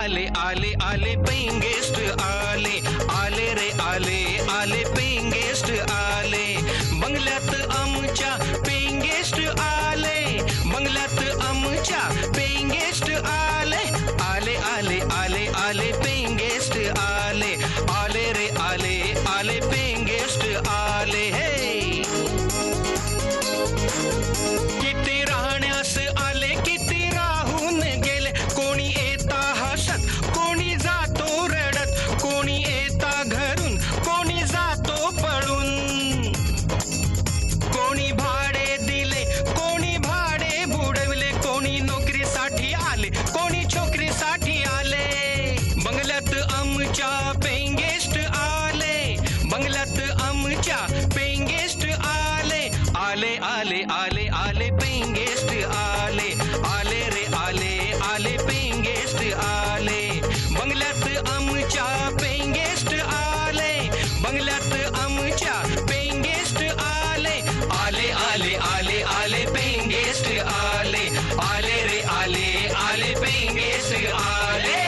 आले आले आले पेइंग गेस्ट आले आले रे आले आले पेइंग गेस्ट आले बंगल्यात आमच्या पेइंग गेस्ट आले बंगल्यात आमच्या पेइंग गेस्ट आले आले आले आले आले पेइंग गेस्ट आले आले रे आले आले पेइंग गेस्ट आले हे किती राहण्यास आले किती राहून गेले कोणी येता हसत कोणी जातो रडत कोणी येता घरून कोणी जातो पळून कोणी भाडे दिले कोणी भाडे बुडवले कोणी नोकरीसाठी आले कोणी छोकरीसाठी आले बंगल्यात आमच्या पेइंग गेस्ट आले बंगल्यात आमच्या पेइंग गेस्ट आले आले आले आले आले पेइंग गेस्ट आले आले रे आले आले पेइंग गेस्ट आले बंगल्यात आमच्या पेइंग गेस्ट आले बंगल्यात आमच्या पेइंग गेस्ट आले आले आले आले आले पेइंग गेस्ट आले आले रे आले आले पेइंग गेस्ट आले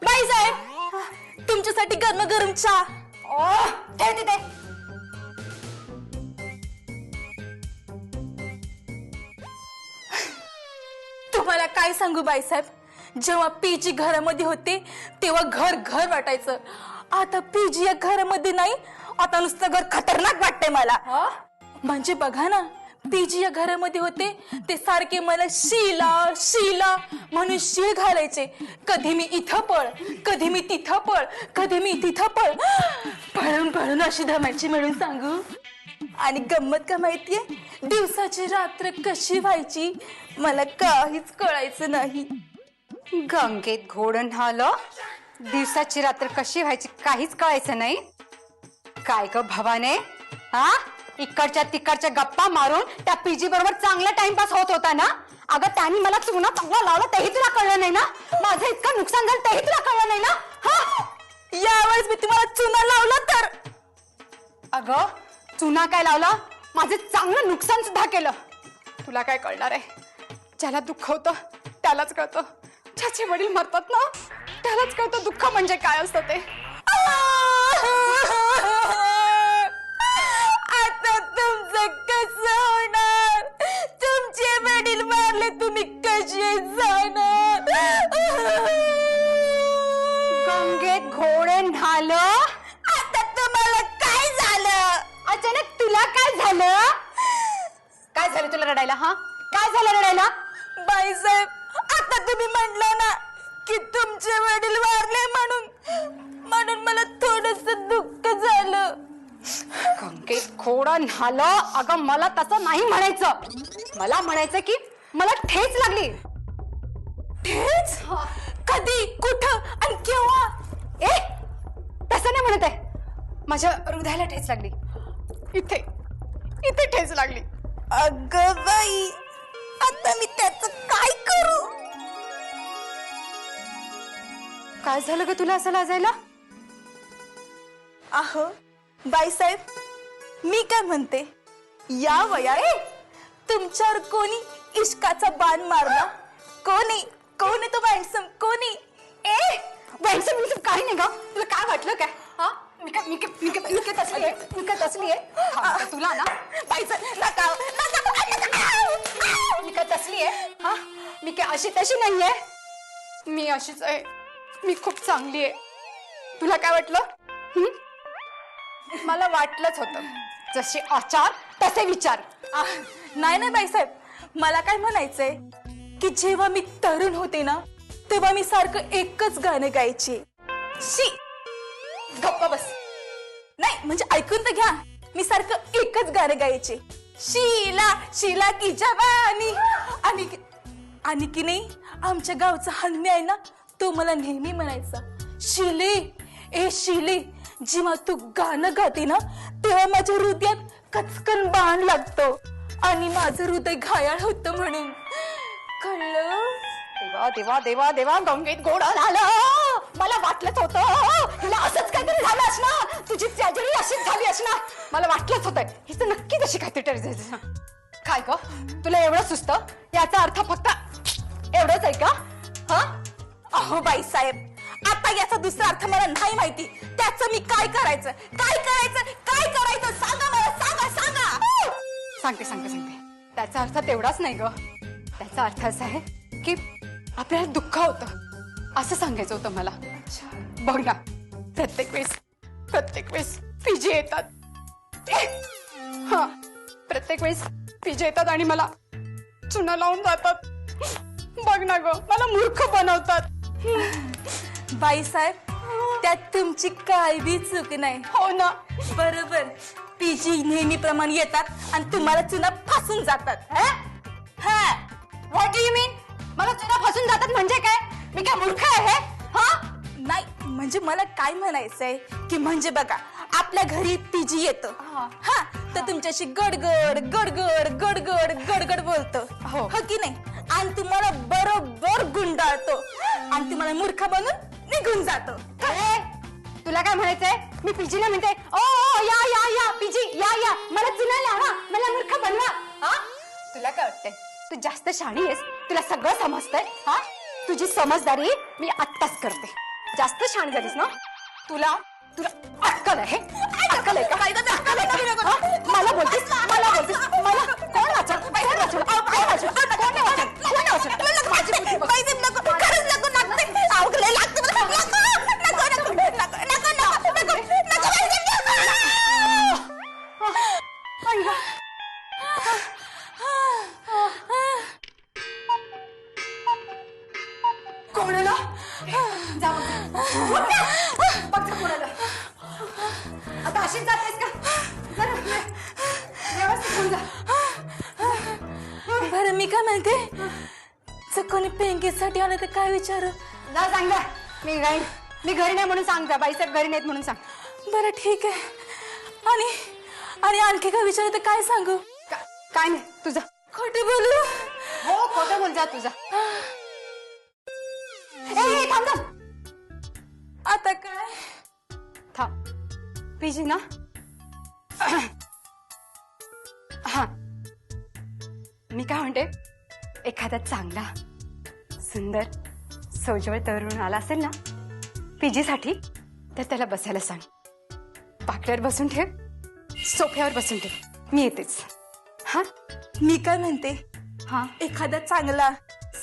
बाई साहेब तुमच्यासाठी गरम गरम चहा. ठेव तिथे. तुम्हाला काय सांगू बाईसाहेब जेव्हा पीजी घरामध्ये होते तेव्हा घर घर वाटायचं आता पीजी या घरामध्ये नाही आता नुसतं घर खतरनाक वाटतंय मला. म्हणजे बघा ना पीजी या घरामध्ये होते ते सारखे मला शीला शीला म्हणून शीळ घालायचे कधी मी इथं पळ कधी मी तिथं पळ कधी मी तिथं पळ पळून पळून अशी धमायची मिळून सांगू. आणि गंमत का माहितीये दिवसाची रात्र कशी व्हायची मला काहीच कळायचं नाही. गंगेत घोडण आलं दिवसाची रात्र कशी व्हायची काहीच कळायचं नाही. काय ग भवाने हा इकडच्या तिकडच्या गप्पा मारून त्या पीजी बरोबर चांगला टाइमपास होत होता ना. अगं त्यांनी मला चुना चांगला लावला तेही तुला कळलं नाही ना. माझं इतकं नुकसान झालं तेही तुला कळलं नाही ना. हा यावेळेस मी तुम्हाला चुना लावला तर. अगं चुना काय लावला माझं चांगलं नुकसान सुद्धा केलं. तुला काय कळणार आहे ज्याला दुःख होतं त्यालाच कळतं. ज्याचे वडील मरतात ना त्यालाच कळतं दुःख म्हणजे काय असतं ते. आता तुमचं कसं होणार तुमचे वडील मारले तुम्ही कसे जाणार. गंगेत घोडे न्हालं. आता तुम्हाला काय झालं अचानक तुला काय झालं. काय झालं तुला रडायला. हा काय झालं रडायला. बाईसाहेब आता तुम्ही म्हटलं ना की तुमचे वडील वारले म्हणून मला थोडस दुःख झालं. गंगेत घोडं न्हालं. अगं मला तसं नाही म्हणायचं. मला म्हणायचं की मला ठेच लागली. ठेच कधी कुठं आणि केव्हा. ए तसं नाही म्हणत आहे. माझ्या हृदयाला ठेच लागली. इथे इथे ठेच लागली. अगं बाई आता मी त्याचं काय करू. काय झालं ग तुला असं लाजायला. अहो बाईसाहेब मी काय म्हणते या वयात तुमच्यावर कोणी इश्काचा बाण मारला. कोणी तो हँडसम कोणी. ए वैसम काही नाही ग. तुला काय वाटलं काय. हा मी काय तसली आहे तुला ना. बाईसाहेब मी काय तसली आहे. हा मी काय अशी तशी नाहीये. मी अशीच आहे. मी खूप चांगली आहे. तुला काय वाटलं. मला वाटलंच होतं जसे आचार तसे विचार. नाही बाईसाहेब मला काय म्हणायचंय की जेव्हा मी तरुण होते ना तेव्हा मी सारखं एकच गाणं गायचे. शी गप्पा बस. नाही म्हणजे ऐकून तर घ्या. मी सारखं एकच गाणं गायचे. शीला शीला की जवानी. आणि की नाही आमच्या गावचा हलमी आहे ना, तो मला नेहमी म्हणायचा, शिले ए शिले, जेव्हा तू गाणं गाते ना तेव्हा माझ्या हृदयात कचकन बाण लागतो आणि माझं हृदय घायाळ होतं म्हणून. कळलं? देवा देवा देवा देवा, गंगेत गोड झालं. मला वाटलंच होतं हिला असंच काहीतरी झालं असणार. तुझी ट्रॅजेडी अशीच झाली असणार. मला वाटलंच होतं हिचं नक्की तशी काहीतरी ट्रॅजेडी. काय ग तुला एवढं सुचत? याचा अर्थ फक्त एवढंच आहे का? हा अहो बाईसाहेब, आता याचा दुसरा अर्थ मला नाही माहिती. त्याचं मी काय करायचं सांगा मला, सांगा. सांगते त्याचा अर्थ तेवढाच नाही ग. त्याचा अर्थ असा आहे की आपल्याला दुःख होतं असं सांगायचं होतं मला. बघ ना, प्रत्येक वेळेस पीजे येतात. हा, प्रत्येक वेळेस पीजे येतात आणि मला चुना लावून जातात. बघ ना ग, मला मूर्ख बनवतात. बाईसाहेब, त्यात तुमची काय बी चूक नाही. हो ना, बरोबर. पीजी नेहमीप्रमाणे येतात आणि तुम्हाला चुना फासून जातात. व्हॉट डू यू मीन? मला चुना फसून जातात म्हणजे काय? मी काय मूर्ख आहे? हा, नाही म्हणजे मला काय म्हणायचंय की म्हणजे बघा, आपल्या घरी पीजी येतं. हा, तर तुमच्याशी गडगड गडगड गडगड गडगड बोलतो. हो की नाही? आणि तुम्हाला बरोबर गुंडाळतो आणि तुम्हाला मूर्ख बनून निघून जातो. तुला काय म्हणायचंय? मी पीजीला म्हणते ओ या पीजी या मला चुना लावा, मला मूर्ख बनवा. हा, तुला काय वाटतंय? तू जास्त शहाणी आहेस, तुला सगळं समजतंय. हा, तुझी समजदारी मी आत्ताच करते. जास्त शहाणी झालीस ना, तुला अक्कल आहे? अक्कल आहे का? मला बोलतेस मला कोण वाचव? कोणाला? आता अशीच जातेस का? व्यवस्थित होऊन जा. बरं मी काय म्हणते, जर कोणी पेंगीसाठी आलं तर काय विचारू? जा सांग जा. मी घरी नाही म्हणून सांग जा. बाईसाहेब घरी नाहीत म्हणून सांग. बरं ठीक आहे. आणि आणखी काय विचारू तर काय सांगू? काय नाही तुझं. खोटं बोलू? हो, खोटं बोल जा तुझा. थांब. आता काय? थांब. पीजी ना? हा, मी काय म्हणते, एखादा चांगला सुंदर सोजवळ तरुण आला असेल ना पीजी साठी, तर त्याला बसायला सांग. बाकड्यावर बसून ठेव, सोफ्यावर बसून ठेव, मी येतेच. हा, मी काय म्हणते, हा, एखादा चांगला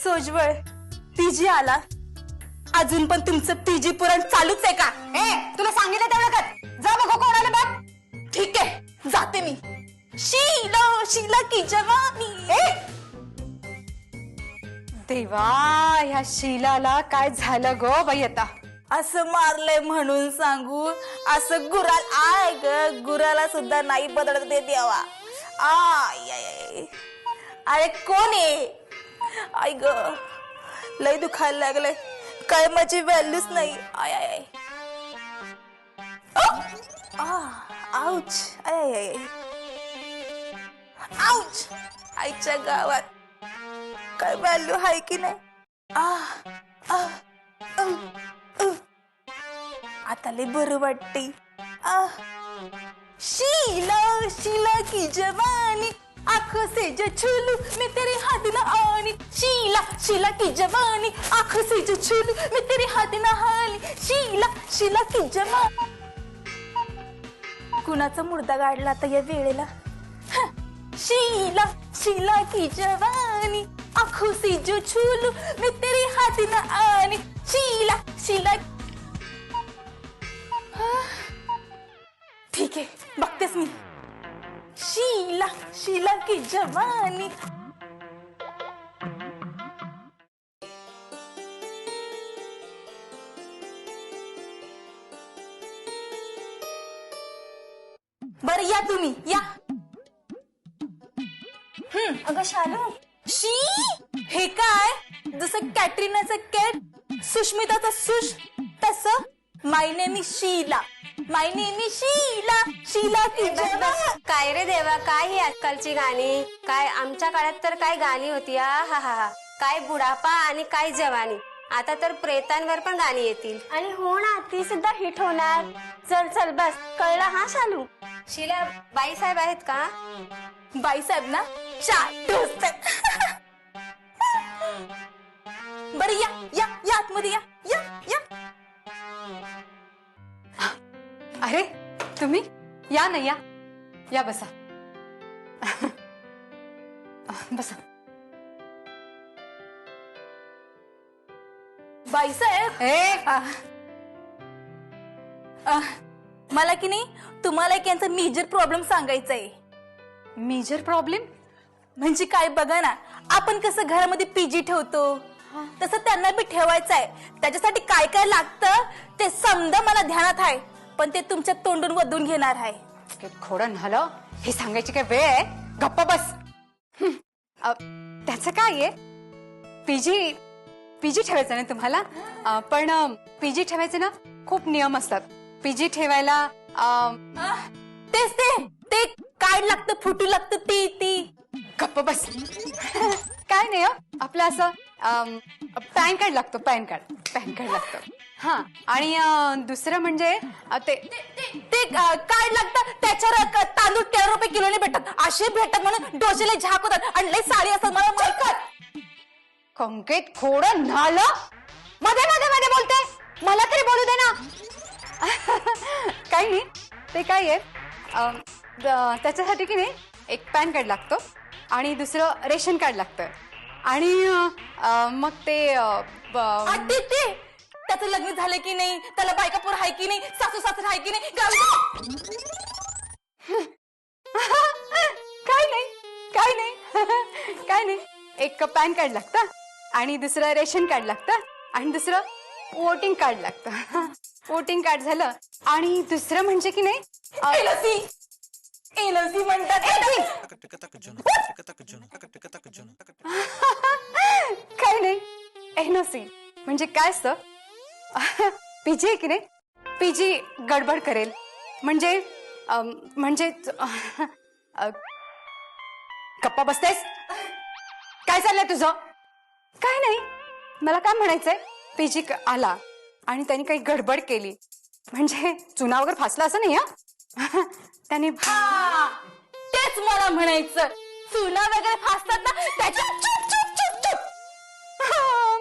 सोजवळ पीजी आला. अजून पण तुमचं पीजी पुरण चालूच आहे का? तुला सांगितलं तेवढं कर. जा बघ कोण आलं बघ. ठीक आहे, जाते मी. शीला की जवानी. देवा, ह्या शीलाला काय झालं गो बाई आता? असं मारलंय म्हणून सांगू? असं गुराला सुद्धा नाही बदलत दे देवा. आय. अरे कोण आहे? आई ग, लय दुखायला लागलंय. काय माझी व्हॅल्यूच नाही. आय. आउच. आउच. आईच्या गावात काय व्हॅल्यू आहे की नाही? आता लय बरं वाटते. शीला की जवानी, आंखों से जो छूलू मैं तेरे हाथ ना आनी. शीला की जवानी, आंखों से जो छूलू मैं तेरे हाथ ना हानी. शीला की जवानी. कुणाचा मुर्दा गाडला आता या वेळेला? शीला की जवानी, आंखों से जो छूलू मैं तेरे हाथ ना आनी. शीला. ठीक आहे, बघतेस मी. शीला की जवानी. तुम्ही या. अगं शालू, शी, हे काय? जसं कॅटरीनाचं कॅट, सुष्मिताचं सुश, तसं my name is Sheila. My name is Sheila. Sheila की जवान. काय रे देवा, काय ही आजकालची गाणी? काय आमच्या काळात तर काय गाणी होती हा हा हा. काय बुढापा आणि काय जवानी. आता तर प्रेतांवर पण गाणी येतील. आणि हो ना, ती सुद्धा हिट होणार. चल चल बस, कळलं हा शालू? शीला बाईसाहेब आहेत का? बाईसाहेब ना चार दोस्त आहेत. बरं या या या आतमध्ये या या या. अरे तुम्ही या ना, या या बसा. बसा. बाईसाहेब ए मला की नाही तुम्हाला एक यांचा मेजर प्रॉब्लेम सांगायचा आहे. मेजर प्रॉब्लेम म्हणजे काय बघा ना, आपण कसं घरामध्ये पीजी ठेवतो तसं त्यांना बी ठेवायचं आहे. त्याच्यासाठी काय काय लागतं ते समजा मला ध्यानात आहे, पण ते तुमच्या तोंडून वधून घेणार आहे. खोडं झालं हे सांगायची काय वेळ आहे? गप्पा बस. त्याचं काय आहे? पीजी पीजी ठेवायचं ना तुम्हाला, पण पीजी ठेवायचे ना खूप नियम असतात. पीजी ठेवायला तेच ते काय लागतं, फुटू लागतं ती ती. गप्प बस. काय नाही आपलं असं पॅन कार्ड लागतो. पॅन कार्ड लागतं. हा, आणि दुसरं म्हणजे ते काय लागतं त्याच्यावर तांदूळ 13 रुपये किलोने भेटतात. असे भेटतात म्हणून डोशेला झाक होतात आणि लई साडी असतात मला माहिती. कंकेत खोडं झालं. मध्ये मध्ये मध्ये बोलते, मला तरी बोलू दे ना. काही नाही, ते काय आहे त्याच्यासाठी की नाही एक पॅन कार्ड लागतो आणि दुसरं रेशन कार्ड लागतं. आणि मग ते त्याचं लग्न झालं की नाही, त्याला बायकापूर आहे की नाही, सासू सासर आहे की नाही, गावी काय नाही. एक पॅन कार्ड लागतं आणि दुसरं रेशन कार्ड लागतं आणि दुसरं वोटिंग कार्ड लागतं. वोटिंग कार्ड झालं आणि दुसरं म्हणजे की नाही एलओसी म्हणतात. काय नाही, एनओसी म्हणजे काय असतं? पीजी आहे की नाही, पीजी गडबड करेल म्हणजे गप्पा बसतेस? काय चाललंय तुझं? काय नाही, मला काय म्हणायचंय, पीजी आला आणि त्यांनी काही गडबड केली म्हणजे चुना वगैरे फासला असं नाही. हा त्यांनी तेच मला म्हणायचं, चुना वगैरे फासतात ना त्याच्या. चुप चुप चुप चुप.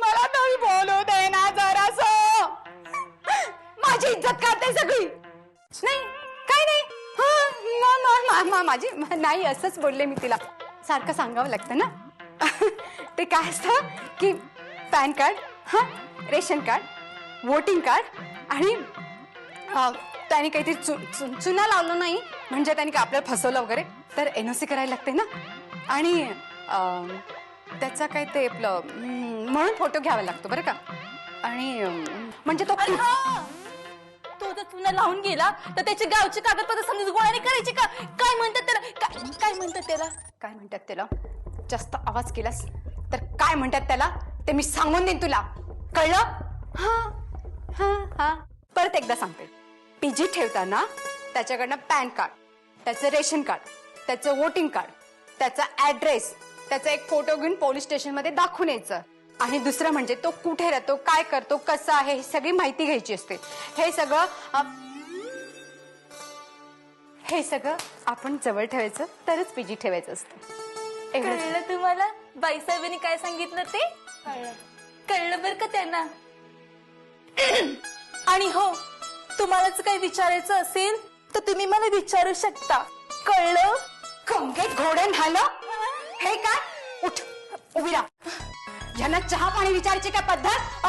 मला तरी बोलू दे ना जरासं. माझी इज्जत काढते सगळी. नाही काय नाही. माझी नाही, असंच बोलले मी तिला. सारखं सांगावं लागतं ना. ते काय असतं की पॅन कार्ड, हा रेशन कार्ड, वोटिंग कार्ड आणि त्याने काहीतरी चुना लावलं नाही म्हणजे त्याने काय आपल्याला फसवलं वगैरे तर एनओसी करायला लागते ना. आणि त्याचा काय ते आपलं म्हणून फोटो घ्यावा लागतो बरं का. आणि म्हणजे तो तो जर चुना लावून गेला तर त्याची गावची कागदपत्र समजा गोळ्याने करायची का? काय म्हणतात त्याला? काय म्हणतात त्याला? जास्त आवाज केलास तर काय म्हणतात त्याला ते मी सांगून देईन तुला, कळलं? हा परत एकदा सांगते. पीजी ठेवताना त्याच्याकडनं पॅन कार्ड, त्याचं रेशन कार्ड, त्याचं वोटिंग कार्ड, त्याचा ऍड्रेस, त्याचा एक फोटो घेऊन पोलीस स्टेशन मध्ये दाखवून यायचं. आणि दुसरं म्हणजे तो कुठे राहतो, काय करतो, कसं आहे, ही सगळी माहिती घ्यायची असते. हे सगळं आपण जवळ ठेवायचं तरच पीजी ठेवायचं असतं. कळलं तुम्हाला बाईसाहेबांनी काय सांगितलं ते? कळलं बरं का त्यांना. आणि हो, तुम्हालाच काही विचारायचं असेल तर तुम्ही मला विचारू शकता. कळलं? कंकेत घोडे झालं. हे काय? उठ, उभी राहा. यांना चहा पाणी विचारायची काय पद्धत?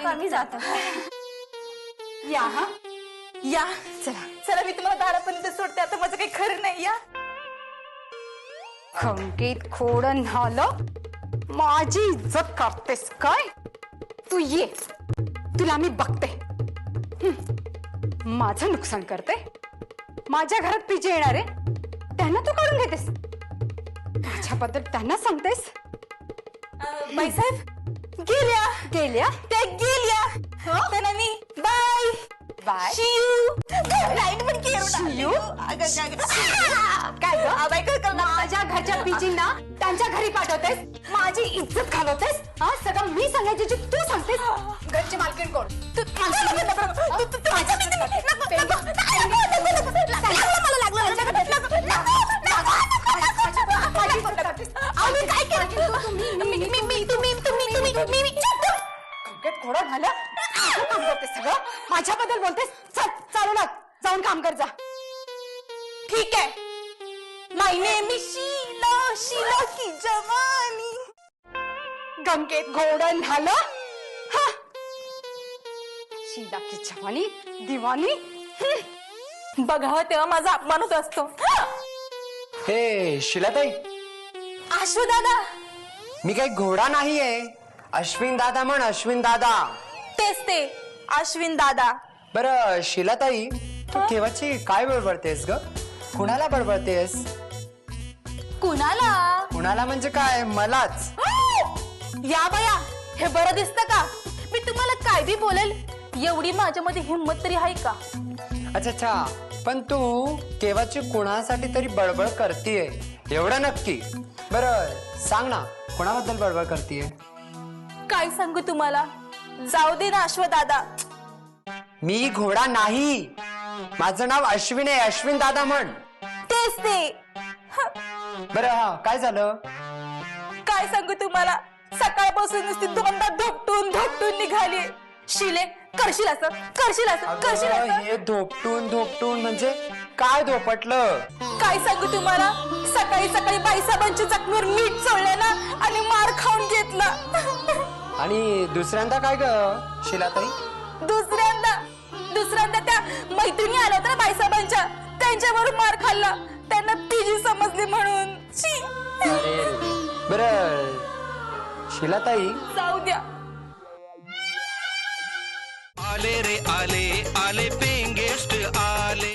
आम्ही जातो. या हा या चला. चला, मी तुम्हाला दारापर्यंत सोडते. आता माझं काही खरं नाही. या. कंकेत खोडं झालं. माझी इज्जत कापतेस काय? तू ये, तुला मी बघते. माझं नुकसान करते माझ्या घरात पीजे येणार आहे त्यांना तू काढून घेतेस माझ्याबद्दल त्यांना सांगतेस बाईसाहेब गेल्या गेल्या त्या गेल्या त्यांना मी बाय बाय शियू लाईट पण शियू? काय ग माझ्या घरच्या पीजींना त्यांच्या घरी पाठवतेस माझी इज्जत घालवतेस हा सगळं मी सांगायची जी तू सांगतेस घरची मालकीण कोण घोडा झालं काम करतेस सगळं माझ्याबद्दल बोलतेस चल चालू लाग जाऊन काम कर जा ठीक आहे माय नेम इज शीला शीला की जवानी गंगेत घोडण झालं हा शीला की जवानी दिवानी बघावं तेव्हा माझा अपमान होत असतो हे शिलाताई, आशू दादा मी काही घोडा नाहीये. अश्विन दादा म्हण, अश्विन दादा. तेच ते अश्विन दादा. बरं शिलाताई, तू केव्हाची काय बडबडतेस ग? कुणाला बडबडतेस? कुणाला? कुणाला म्हणजे काय? मलाच. या बया, हे बरं दिसतं का? मी तुम्हाला काय बी बोलेल एवढी माझ्यामध्ये हिंमत तरी आहे का? अच्छा अच्छा, पण तू केव्हाची कुणासाठी तरी बडबड करतीये एवढं नक्की? बरं सांग ना, कोणाबद्दल बडबड करतीये? काय सांगू तुम्हाला? जाऊ दे ना अश्वदादा. मी घोडा नाही, माझं नाव अश्विन आहे. अश्विन दादा म्हण. तेच ते. बरं हा, काय झालं? काय सांगू तुम्हाला? सकाळपासून नुसती दोनदा धोपटून धोपटून निघाली. शिले करशील असं, करशील असं, करशील अगं, असं. हे धोपटून धोपटून म्हणजे काय धोपटलं? काय सांगू तुम्हाला? सकाळी सकाळी बाईसाहेबांच्या जखमीवर मीठ चोळलं ना आणि मार खाऊन घेतला. आणि दुसऱ्यांदा काय ग शिलाताई? दुसऱ्यांदा त्या मैत्रिणी आल्या होत्या बाईसाहेबांच्या, त्यांच्यावर मार खाल्ला. त्यांना पीजी समजली म्हणून. छी. बरं शिलाताई, जाऊ द्या. आले रे आले आले पेंगेस्ट आले.